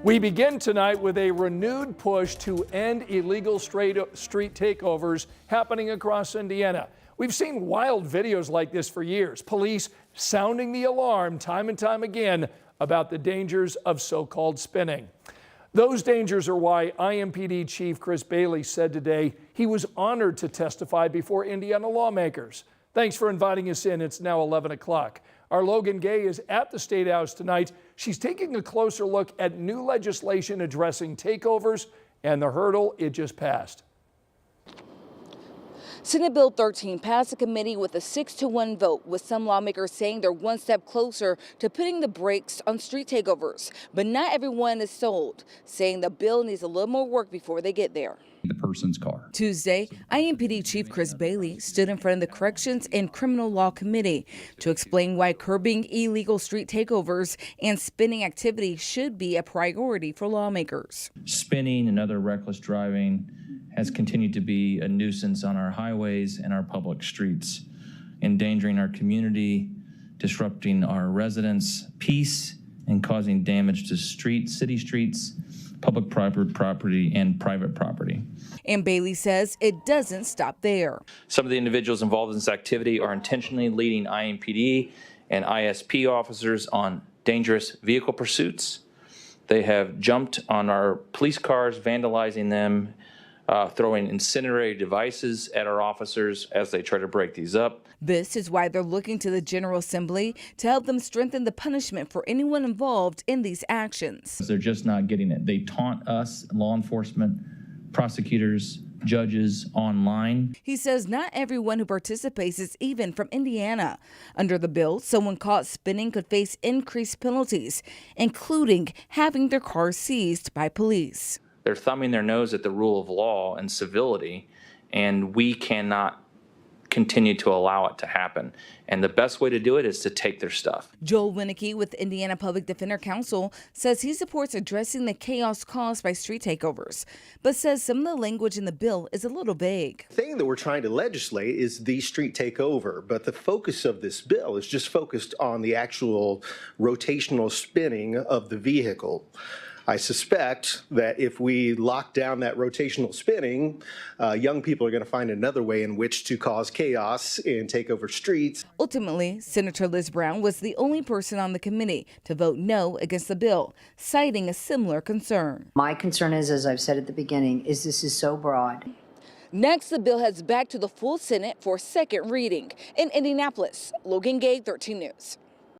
We begin tonight with a renewed push to end illegal street takeovers happening across Indiana. We've seen wild videos like this for years. Police sounding the alarm time and time again about the dangers of so-called spinning. Those dangers are why IMPD Chief Chris Bailey said today he was honored to testify before Indiana lawmakers. Thanks for inviting us in. It's now 11 o'clock. Our Logan Gay is at the State House tonight. She's taking a closer look at new legislation addressing takeovers and the hurdle it just passed. Senate Bill 13 passed the committee with a 6-1 vote, with some lawmakers saying they're one step closer to putting the brakes on street takeovers. But not everyone is sold, saying the bill needs a little more work before they get there. The person's car. Tuesday, IMPD Chief Chris Bailey stood in front of the Corrections and Criminal Law Committee to explain why curbing illegal street takeovers and spinning activity should be a priority for lawmakers. Spinning and other reckless driving has continued to be a nuisance on our highways and our public streets, endangering our community, disrupting our residents' peace, and causing damage to city streets, public property, and private property. And Bailey says it doesn't stop there. Some of the individuals involved in this activity are intentionally leading IMPD and ISP officers on dangerous vehicle pursuits. They have jumped on our police cars, vandalizing them, throwing incendiary devices at our officers as they try to break these up. This is why they're looking to the General Assembly to help them strengthen the punishment for anyone involved in these actions. They're just not getting it. They taunt us, law enforcement, prosecutors, judges online. He says not everyone who participates is even from Indiana. Under the bill, someone caught spinning could face increased penalties, including having their car seized by police. They're thumbing their nose at the rule of law and civility, and we cannot continue to allow it to happen. And the best way to do it is to take their stuff. Joel Winnicky with Indiana Public Defender Council says he supports addressing the chaos caused by street takeovers, but says some of the language in the bill is a little vague. The thing that we're trying to legislate is the street takeover, but the focus of this bill is just focused on the actual rotational spinning of the vehicle. I suspect that if we lock down that rotational spinning, young people are going to find another way in which to cause chaos and take over streets. Ultimately, Senator Liz Brown was the only person on the committee to vote no against the bill, citing a similar concern. My concern is, as I've said at the beginning, is this is so broad. Next, the bill heads back to the full Senate for second reading. In Indianapolis, Logan Gay, 13 News.